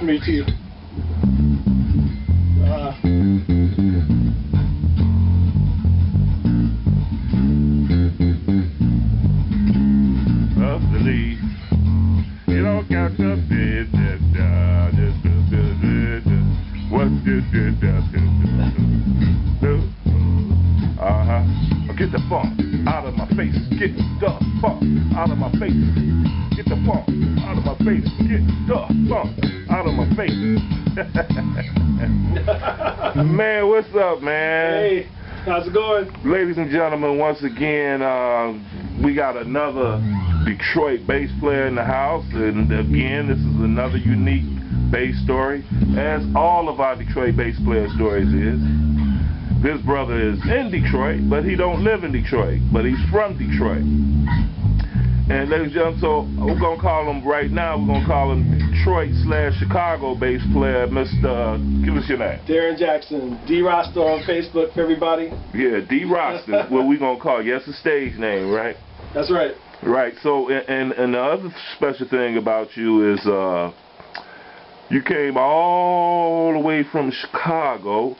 Me too. Believe you don't got to be what you do. Get the funk out of my face. Get the funk out of my face. Get the funk out of my face. Get the funk out of my face. Man, what's up, man? Hey, how's it going? Ladies and gentlemen, once again, we got another Detroit bass player in the house, and again, this is another unique bass story, as all of our Detroit bass player stories is. This brother is in Detroit, but he don't live in Detroit, but he's from Detroit. And ladies and gentlemen, so we're going to call him right now, we're going to call him Detroit/Chicago bass player, Mr. Give us your name. Darren Jackson, D-Rasta on Facebook for everybody. Yeah, D-Rasta is what we're going to call you. That's a stage name, right? That's right. Right, so, and the other special thing about you is you came all the way from Chicago,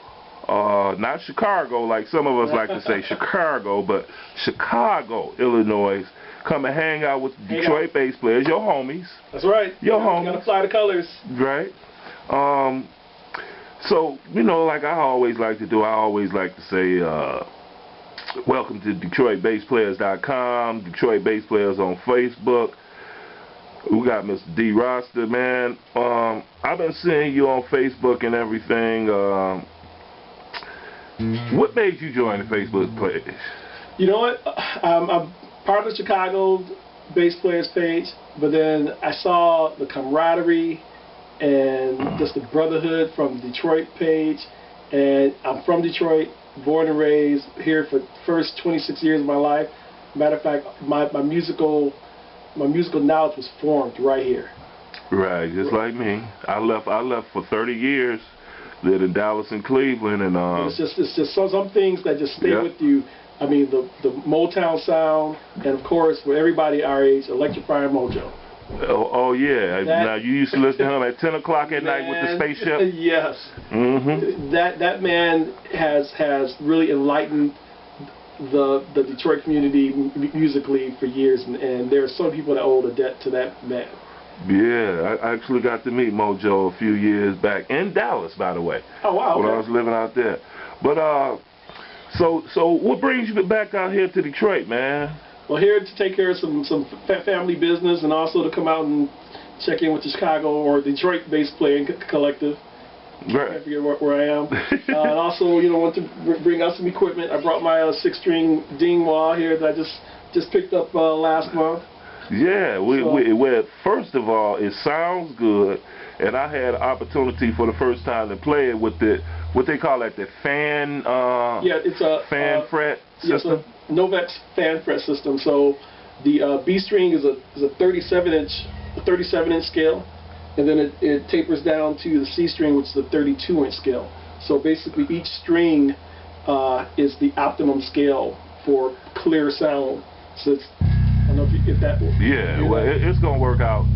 not Chicago like some of us like to say Chicago, but Chicago, Illinois, come and hang out with Detroit bass players, your homies. That's right. Your homies. Gotta fly the colors. Right. So, you know, like I always like to do, I always like to say, welcome to DetroitBassPlayers.com, Detroit Bass Players on Facebook. We got Mr. D-Rasta, man. I've been seeing you on Facebook and everything. What made you join the Facebook page? You know what? I'm part of the Chicago Bass Players page, but then I saw the camaraderie and just the brotherhood from the Detroit page, and I'm from Detroit, born and raised here for the first 26 years of my life. Matter of fact, my musical knowledge was formed right here. Right, just like me. I left for 30 years, lived in Dallas and Cleveland, and it's just some things that just stay with you. I mean, the Motown sound, and of course, for everybody our age, Electrifying Mojo. Oh yeah. Now you used to listen to him at 10 o'clock at night with the spaceship. Yes. Mm-hmm. That man has really enlightened the Detroit community musically for years, and there are some people that owe a debt to that man. Yeah, I actually got to meet Mojo a few years back in Dallas, by the way. Oh wow. When I was living out there. But so what brings you back out here to Detroit, man? Well, here to take care of some family business, and also to come out and check in with the Chicago or Detroit bass playing collective. Right. I forget where I am. And also, you know, want to bring out some equipment. I brought my 6-string dingwah here that I just picked up last month. Yeah, well, first of all, it sounds good, and I had an opportunity for the first time to play it with what they call it, the fan. Yeah, it's a fan fret system. Yes, a Novex fan fret system. So the B string is a 37-inch scale, and then it tapers down to the C string, which is a 32-inch scale. So basically, each string is the optimum scale for clear sound. So it's, I don't know if that will. Yeah, well, it's gonna work out.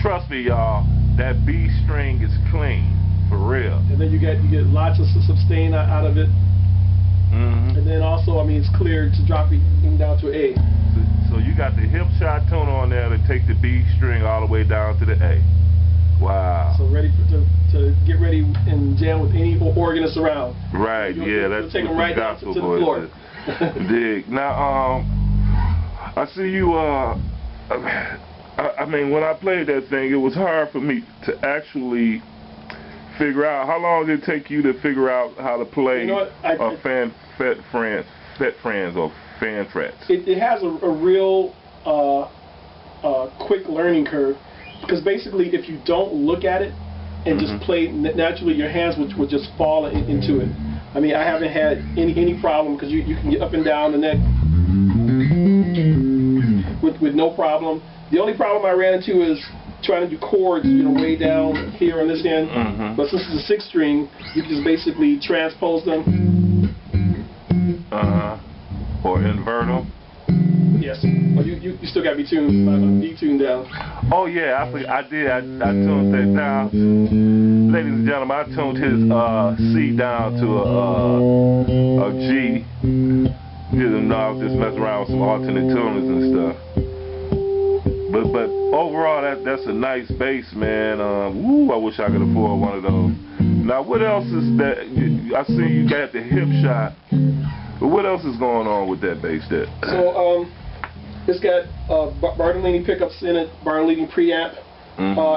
Trust me, y'all. That B string is clean, for real. And then you get lots of sustain out of it. Mm-hmm. And then also, I mean, it's clear to drop it even down to A. So you got the hip shot tone on there to take the B string all the way down to the A. Wow. So ready to get ready and jam with any organist around. Right. That's take them right down to the floor. Dig. Now, I see you. I mean, when I played that thing, it was hard for me to actually figure out. How long did it take you to figure out how to play fan frets or fan frets? It has a real quick learning curve, because basically, if you don't look at it and just play naturally, your hands would just fall into it. I mean, I haven't had any problem, because you can get up and down the neck with no problem. The only problem I ran into is trying to do chords, you know, way down here on this end. But since it's a 6-string, you can just basically transpose them. Or invert them. Yes. Or you you still got me tuned, detuned down. Oh yeah, I did. I tuned that down. Ladies and gentlemen, I tuned his C down to a G. You know, I was just messing around with some alternate tuners and stuff. But overall, that's a nice bass, man. Woo, I wish I could afford one of those. Now, what else is that? I see you got the hip shot. But what else is going on with that bass there? So, it's got Bartolini pickups in it, Bartolini preamp.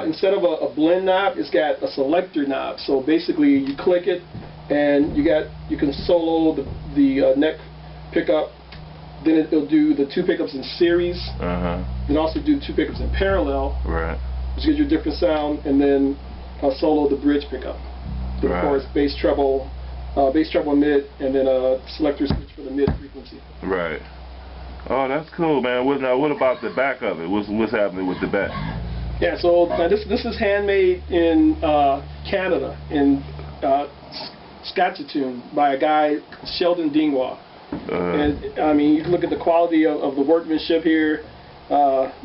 Instead of a blend knob, it's got a selector knob. So basically, you click it, and you can solo the neck pickup. Then it'll do the 2 pickups in series. Then also do 2 pickups in parallel. Right. Which gives you a different sound, and then solo the bridge pickup. Then of course bass treble mid, and then a selector switch for the mid frequency. Right. Oh, that's cool, man. What about the back of it? What's happening with the back? Yeah, so this is handmade in Canada, in Saskatchewan, by a guy, Sheldon Dingwa. And I mean, you can look at the quality of the workmanship here.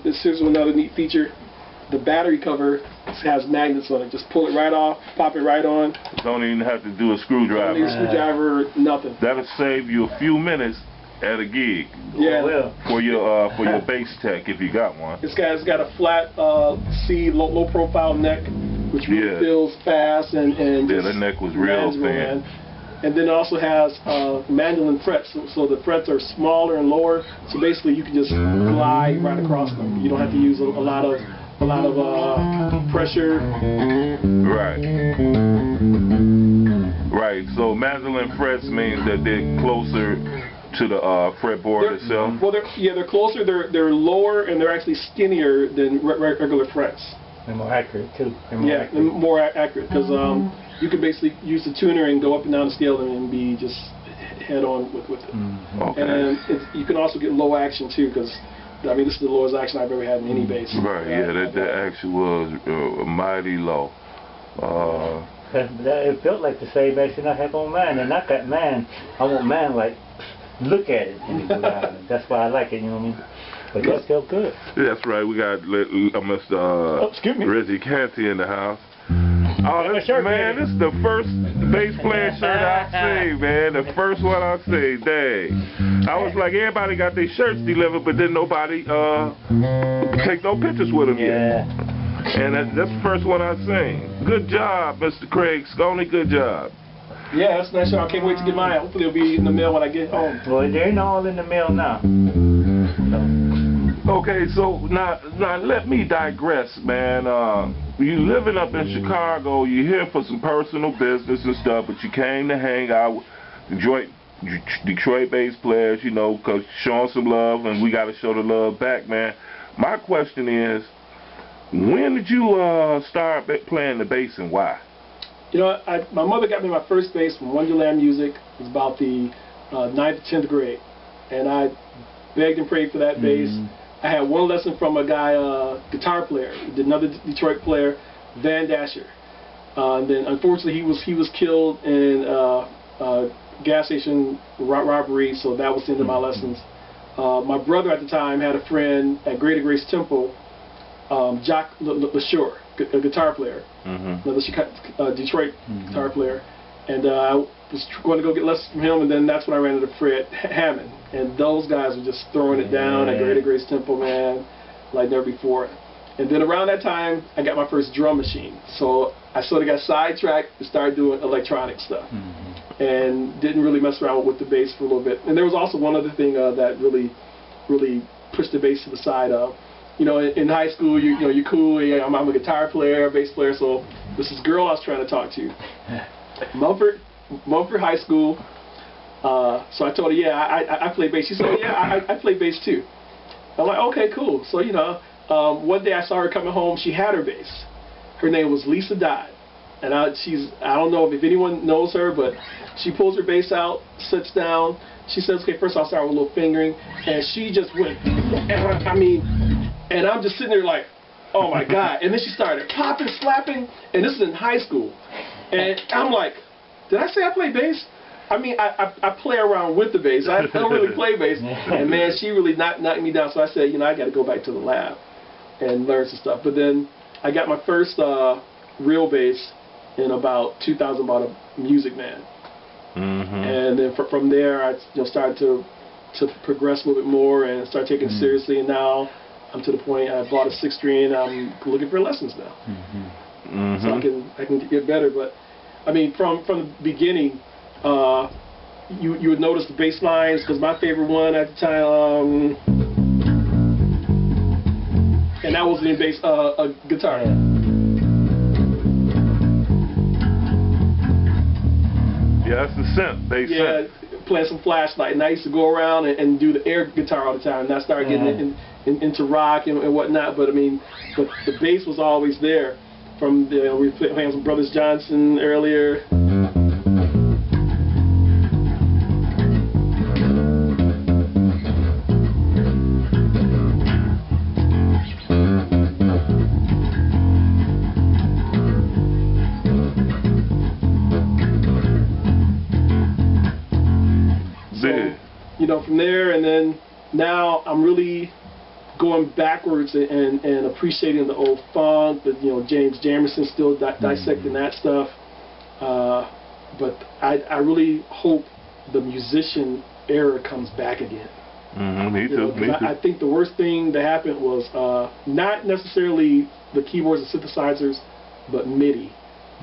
Here's another neat feature. The battery cover has magnets on it. Just pull it right off, pop it right on. Don't even have to do a screwdriver. Don't need a screwdriver, nothing. That'll save you a few minutes at a gig. Yeah. For your bass tech, if you got one. It's got a flat C low profile neck, which really feels fast and the neck was real thin. And then it also has mandolin frets, so the frets are smaller and lower. So basically, you can just glide right across them. You don't have to use a lot of pressure. Right. Right. So mandolin frets means that they're closer to the fretboard itself. Well, they're closer. They're lower, and they're actually skinnier than regular frets. And more accurate too. More accurate because you can basically use the tuner and go up and down the scale and be just head on with it. Okay. And you can also get low action too, because I mean this is the lowest action I've ever had in any bass. Right. Yeah. That action was mighty low. It felt like the same action I have on mine, and not that man. I want mine like look at it and that's why I like it. You know what I mean? But that felt good. That's right. We got Mr. Reggie Canty in the house. Oh, man, this is the first bass player shirt I've seen, man. The first one I've seen. Dang. I was like, everybody got their shirts delivered, but then nobody take no pictures with them yet. And that's the first one I've seen. Good job, Mr. Craig Sconey. Good job. Yeah, that's nice. I can't wait to get mine. Hopefully it'll be in the mail when I get home. Well, they ain't all in the mail now. Okay, so now let me digress, man. You living up in Chicago, you're here for some personal business and stuff, but you came to hang out with Detroit bass players, you know, because showing some love, and we got to show the love back, man. My question is, when did you start playing the bass and why? You know, my mother got me my first bass from Wonderland Music. It was about the 9th or 10th grade, and I begged and prayed for that bass. I had one lesson from a guy, guitar player, another Detroit player, Van Dasher. And then unfortunately he was killed in a gas station robbery, so that was the end of my lessons. My brother at the time had a friend at Greater Grace Temple, Jock LaSure, a guitar player, another Detroit guitar player. And I was going to go get lessons from him, and then that's when I ran into Fred Hammond. And those guys were just throwing it down at Greater Grace Temple, man, like never before. And then around that time, I got my first drum machine. So I sort of got sidetracked and started doing electronic stuff. And didn't really mess around with the bass for a little bit. And there was also one other thing that really pushed the bass to the side. You know, in high school, you know, you're cool. I'm a guitar player, bass player. So this is girl I was trying to talk to. Mumford High School. So I told her, yeah, I play bass. She said, yeah, I play bass too. I'm like, okay, cool. So, you know, one day I saw her coming home. She had her bass. Her name was Lisa Dodd. And I don't know if anyone knows her, but she pulls her bass out, sits down. She says, okay, first I'll start with a little fingering. And she just went, I mean, and I'm just sitting there like, oh my God. And then she started popping, slapping. And this is in high school. And I'm like, did I say I play bass? I mean, I play around with the bass. I don't really play bass. And man, she really knocked me down. So I said, you know, I got to go back to the lab and learn some stuff. But then I got my first real bass in about 2000, bought a Music Man. And then from there, I started to progress a little bit more and start taking it seriously. And now I'm to the point I bought a 6-string and I'm looking for lessons now. So I can get better. But I mean, from the beginning, you would notice the bass lines, because my favorite one at the time, and that was in bass, a guitar. Yeah, that's the synth, bass synth. Playing some Flashlight, and I used to go around and do the air guitar all the time, and I started getting into rock and whatnot. But I mean, but the bass was always there. From we were playing some Brothers Johnson earlier. You know, from there, and then now I'm really going backwards and appreciating the old funk. But you know, James Jamerson still dissecting that stuff. But I really hope the musician era comes back again. Me too. Me too. I think the worst thing that happened was not necessarily the keyboards and synthesizers, but MIDI.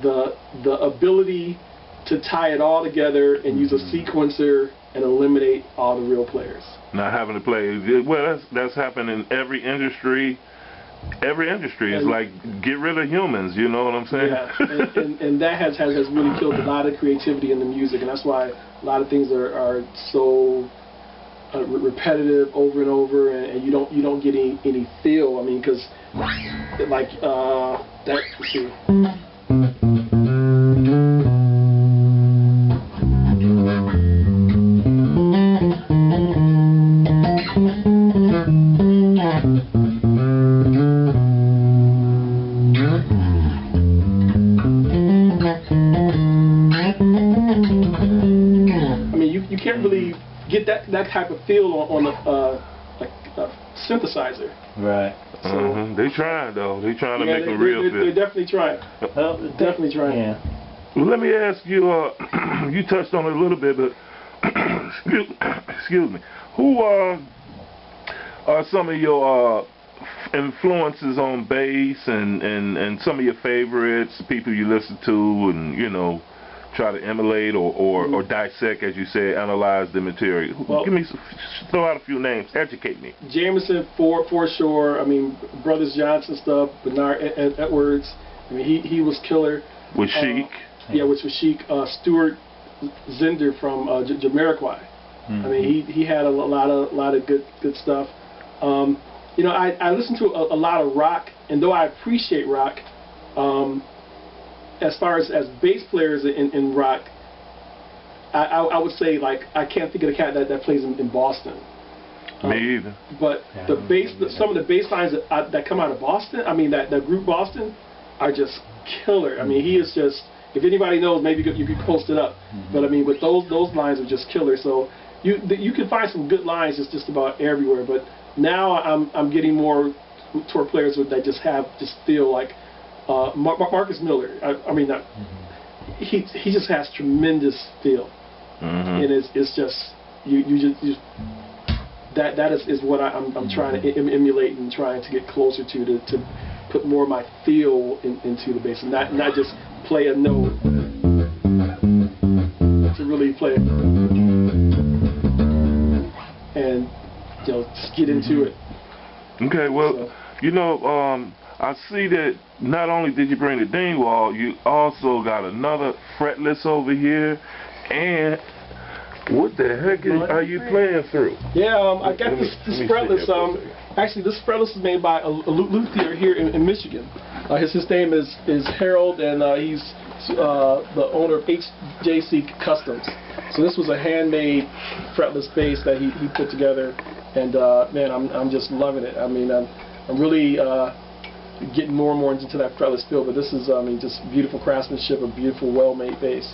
The ability to tie it all together and use a sequencer and eliminate all the real players. Not having to play. Well, that's happened in every industry. Every industry is like, get rid of humans. You know what I'm saying? Yeah, and that has really killed a lot of creativity in the music, and that's why a lot of things are so repetitive over and over, and you don't get any feel. I mean, because like that. Let's see. You can't really get that type of feel on a synthesizer. Right. So, they trying though. They trying to make a real feel. They're definitely trying. Definitely trying. Yeah. Well, let me ask you. You touched on it a little bit, but excuse me. Who are some of your influences on bass and some of your favorites, people you listen to, and you know, try to emulate or dissect, as you said, analyze the material? Well, give me throw out a few names, educate me. Jamerson for sure. I mean, Brothers Johnson stuff, Bernard Edwards. I mean, he was killer. With Chic. Yeah, which was Chic. Stuart Zender from Jamiroquai. I mean, he had a lot of good stuff. You know, I listen to a lot of rock, and though I appreciate rock, as far as bass players in rock, I would say, like, I can't think of the cat that plays in Boston. Me either. But some of the bass lines that come out of Boston, I mean, that group Boston, are just killer. I mean, he is just, if anybody knows, maybe you could post it up. But I mean, with those lines are just killer. So you can find some good lines just about everywhere. But now I'm getting more toward players that just feel like Marcus Miller. I mean, he just has tremendous feel, and it's just you just that is what I'm trying to emulate and trying to get closer to put more of my feel into the bass, and not just play a note, to really play it and just get into it. Okay, well, you know, I see that not only did you bring the dingwall, you also got another fretless over here, and what the heck are you playing through? Yeah, I got this fretless. Actually, this fretless is made by a luthier here in Michigan. His name is Harold, and he's the owner of HJC Customs. So this was a handmade fretless bass that he put together, and man, I'm just loving it. I mean, I'm really getting more and more into that fretless feel, but this is, I mean, just beautiful craftsmanship, a beautiful, well-made bass.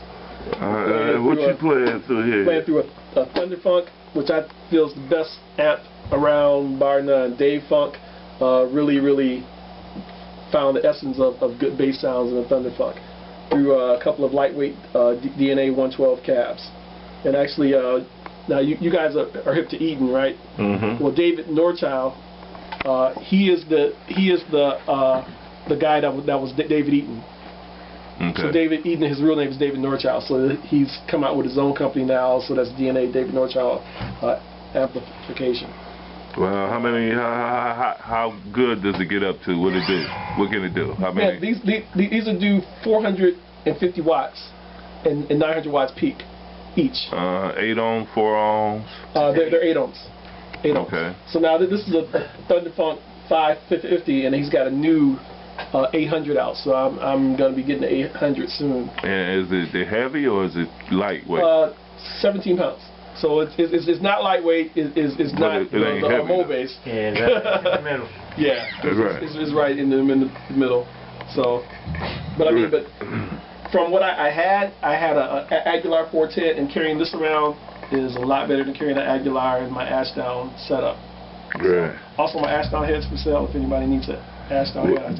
What you playing through here? Playing through a Thunder Funk, which I feel is the best amp around, bar none. Dave Funk really found the essence of good bass sounds in a Thunder Funk through a couple of lightweight DNA 112 cabs. And actually, now you guys are hip to Eden, right? Mm-hmm. Well, David Norchild, he is the guy that was David Eaton. Okay. So David Eden, his real name is David Norchild. So he's come out with his own company now. So that's DNA David Norchild Amplification. Well, how good does it get up to? What it do? What can it do? How many? Yeah, these will do 450 watts and 900 watts peak each. 8 ohm, 4 ohms. They're 8 ohms. 8 ohms. Okay. So now this is a Thunder Funk 550, and he's got a new 800 out. So I'm gonna be getting the 800 soon. And is it heavy or is it lightweight? 17 pounds. So it's not lightweight. It's not the Mo base. Yeah, that's in the middle. Yeah, that's right. It's right in the middle. So, but I mean, but from what I had a Aguilar 410, and carrying this around is a lot better than carrying an Aguilar in my Ashdown setup. Right. Also, my Ashdown heads for sale if anybody needs it. Ashdown head.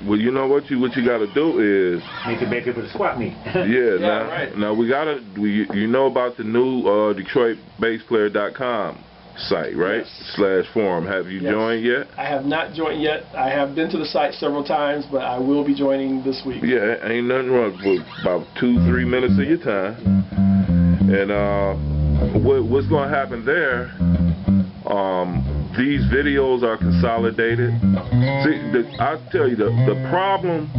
Well, you know what you got to do is need to make it with a swap meet. Now we you know about the new DetroitBassPlayer.com site, right? Yes. /forum. Have you joined yet? I have not joined yet. I have been to the site several times, but I will be joining this week. Yeah, ain't nothing wrong with about 2-3 minutes of your time. And what's going to happen there? These videos are consolidated. See, I'll tell you, the problem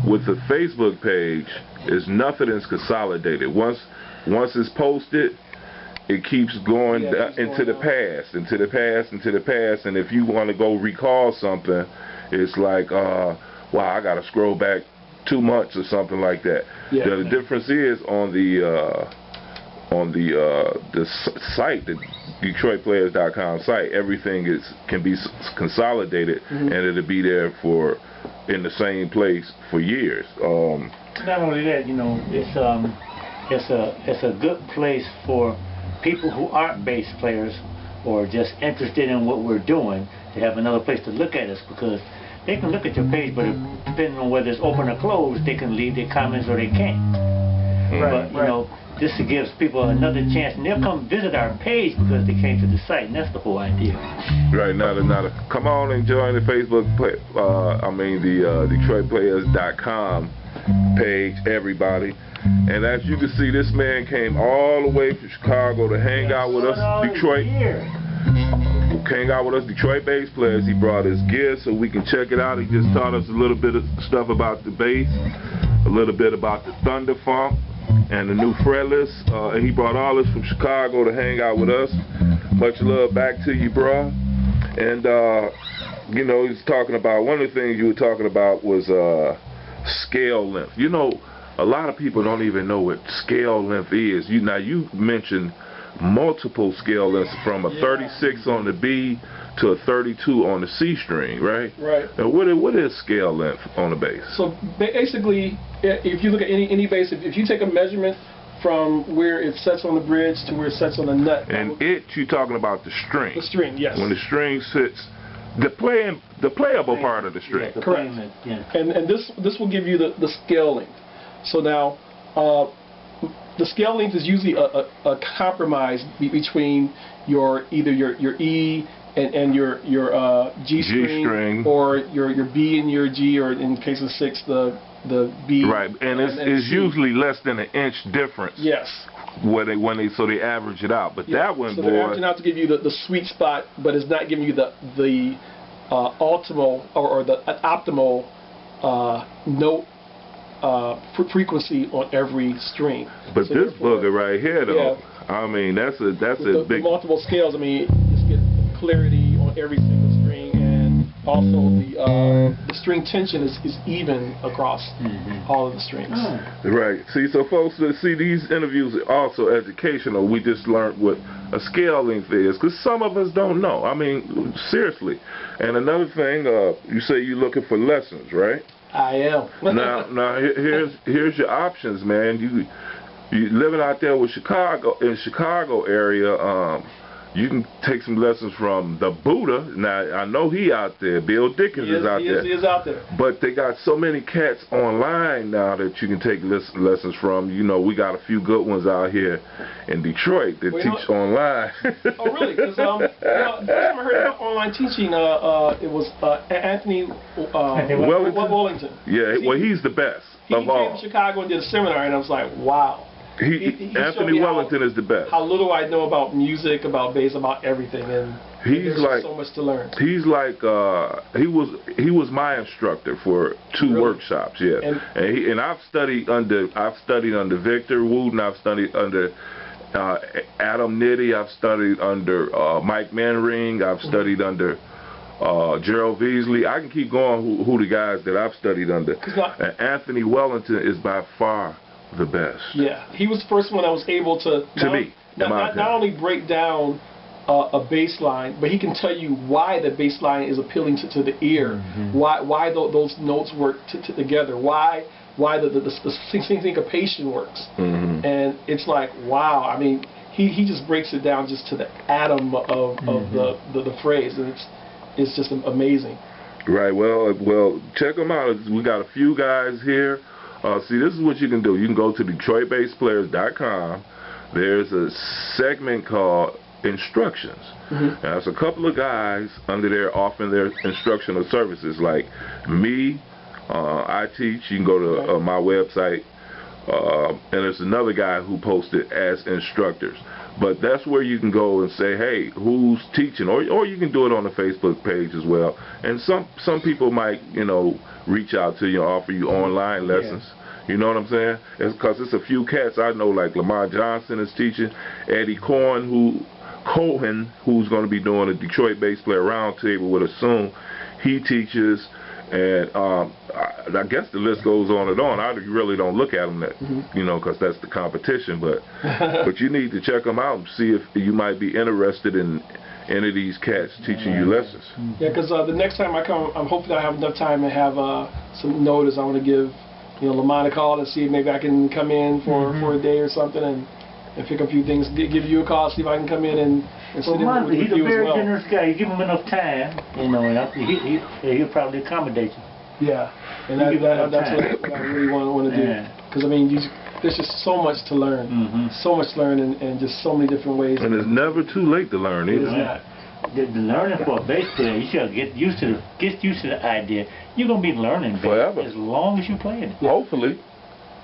with the Facebook page is nothing is consolidated. Once it's posted, it keeps going into the past, into the past, and if you want to go recall something, it's like, wow, I got to scroll back 2 months or something like that. Yeah. The difference is on the site, the DetroitPlayers.com site, everything can be consolidated, and it'll be there in the same place for years. Not only that, you know, it's a good place for people who aren't bass players or just interested in what we're doing to have another place to look at us, because they can look at your page, but depending on whether it's open or closed, they can leave their comments or they can't. But you know, this gives people another chance, and they'll come visit our page because they came to the site, and that's the whole idea. Right, now come on and join the Facebook, the DetroitPlayers.com page, everybody. And as you can see, this man came all the way from Chicago to hang out with us, Detroit. Hang out with us, Detroit bass players. He brought his gear so we can check it out. He just taught us a little bit of stuff about the bass, a little bit about the Thunder Funk and the new fretless. And he brought all this from Chicago to hang out with us. Much love back to you, bro. And you know, he's talking about, one of the things you were talking about was scale length. You know, a lot of people don't even know what scale length is. Now you mentioned multiple scale lengths, from a 36 on the B to a 32 on the C string, right? Right. Now what is scale length on the bass? So basically, if you look at any bass, if you take a measurement from where it sets on the bridge to where it sets on the nut. And you're talking about the string. The string, yes. When the string sits, the playable part of the string. Yeah, correct. And this will give you the scale length. So now, the scale length is usually a compromise between either your E and your G string, or your B and your G, or in case of 6, the B. Right, and it's usually less than an inch difference. Yes. So they average it out, but that one, so they're averaging out to give you the sweet spot, but it's not giving you the optimal or the optimal note frequency on every string. But so this booger right here, though, I mean, that's a big. The multiple scales. I mean, just get clarity on every single string, and also the string tension is even across all of the strings. Right. See, so folks, see, these interviews are also educational. We just learned what a scale length is, because some of us don't know. I mean, seriously. And another thing, you say you're looking for lessons, right? I am. now here's your options, man. You living out there with Chicago area. You can take some lessons from the Buddha. Now I know he out there. Bill Dickens is out there. He is out there. But they got so many cats online now that you can take lessons from. You know, we got a few good ones out here in Detroit that teach online. Oh, really? Because the first time I heard about online teaching, it was Anthony Wellington. Yeah, well, he's the best of all. He came to Chicago and did a seminar, and I was like, wow. He Anthony Wellington is the best. How little I know about music, about bass, about everything, and there's like so much to learn. He's like he was my instructor for 2 workshops. Yeah, and I've studied under Victor Wooten. I've studied under Adam Nitty. I've studied under Mike Manring. I've studied under Gerald Veasley. I can keep going. Who the guys that I've studied under? And Anthony Wellington is by far the best. Yeah, he was the first one that was able to not only break down a bass line, but he can tell you why the bass line is appealing to the ear, why those notes work together, why the syncopation works, and it's like, wow. I mean, he just breaks it down just to the atom of the phrase, and it's just amazing. Right. Well, check them out. We got a few guys here. See, this is what you can do. You can go to DetroitBassPlayers.com. There's a segment called Instructions. Now, there's a couple of guys under there offering their instructional services. Like me, I teach. You can go to my website. And there's another guy who posted as instructors. But that's where you can go and say, hey, who's teaching? Or you can do it on the Facebook page as well. And some people might, you know, reach out to you and offer you online lessons. You know what I'm saying? It's because it's a few cats I know, like Lamar Johnson is teaching, Eddie Cohen, who's going to be doing a Detroit Bass Player Roundtable with us soon. He teaches, and I guess the list goes on and on. I really don't look at them, you know, because that's the competition. But but you need to check them out and see if you might be interested in any of these cats teaching you lessons. Yeah, because the next time I come, I'm hoping I have enough time to have some notice. I want to give, you know, Lamont a call and see if maybe I can come in for a day or something and pick up a few things. Give you a call, see if I can come in and sit in with you as well. He's a very generous guy. You give him enough time, you know, and he'll probably accommodate you. Yeah, and that's what I really want to do. Because I mean, there's just so much to learn, so much to learn, and just so many different ways. And it's never too late to learn either. It's not. The learning for a bass player, you should get used to the idea. You're gonna be learning bass forever as long as you play it.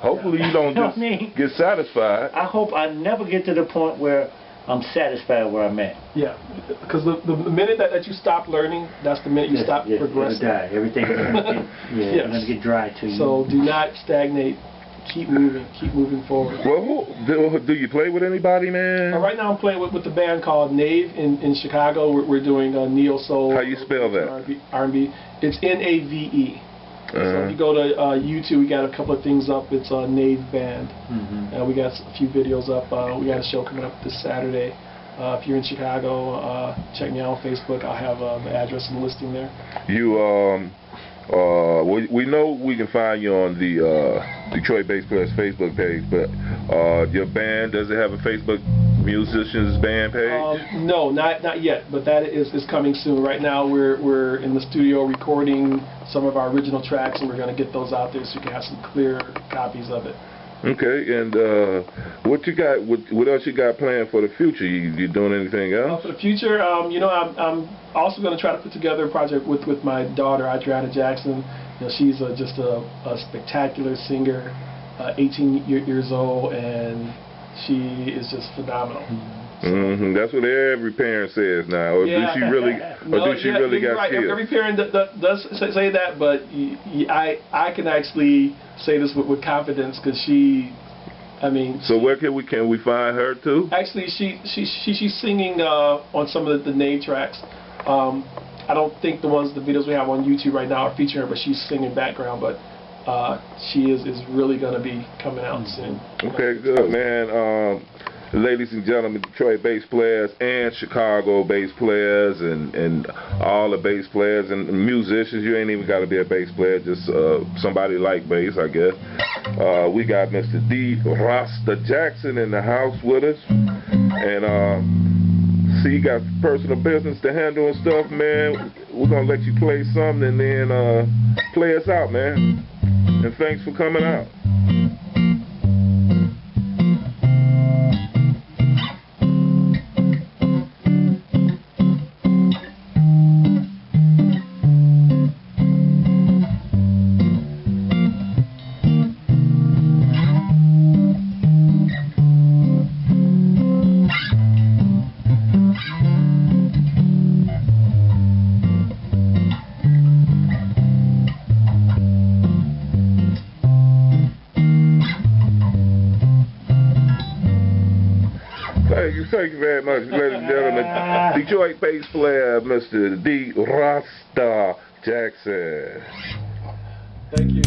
Hopefully you don't just get satisfied. I hope I never get to the point where I'm satisfied where I'm at. Yeah, because the minute that you stop learning, that's the minute you stop progressing. Die. Everything's gonna get dry to you. So do not stagnate. Keep moving forward. Well, do you play with anybody, man? Right now I'm playing with the band called Nave in Chicago. We're doing neo soul. How you spell that? R&B. It's Nave. So if you go to YouTube, we got a couple of things up. It's a Nave Band. We got a few videos up. We got a show coming up this Saturday. If you're in Chicago, check me out on Facebook. I'll have the address and listing there. We know we can find you on the Detroit Bass Players Facebook page, but your band, does it have a Facebook musicians band page? No, not yet, but that is coming soon. Right now we're in the studio recording some of our original tracks, and we're going to get those out there so you can have some clear copies of it. Okay, and what you got? What else you got planned for the future? You doing anything else? For the future, you know, I'm also going to try to put together a project with my daughter, Darren Jackson. You know, she's just a spectacular singer, 18 years old, and she is just phenomenal. That's what every parent says now. Or do she really? Or do she really got skills? Every parent does say that, but I can actually say this with confidence because she. I mean. So where can we find her too? Actually, she's singing on some of the Nave tracks. I don't think the videos we have on YouTube right now are featuring her, but she's singing background. But she is really going to be coming out soon. Okay, good, man. Ladies and gentlemen, Detroit bass players and Chicago bass players and all the bass players and musicians. You ain't even got to be a bass player, just somebody like bass, I guess. We got Mr. D-Rasta Jackson in the house with us. And see, you got personal business to handle and stuff, man. We're going to let you play something and then play us out, man. And thanks for coming out. Thank you very much, ladies and gentlemen. Detroit bass player, Mr. D-Rasta Jackson. Thank you.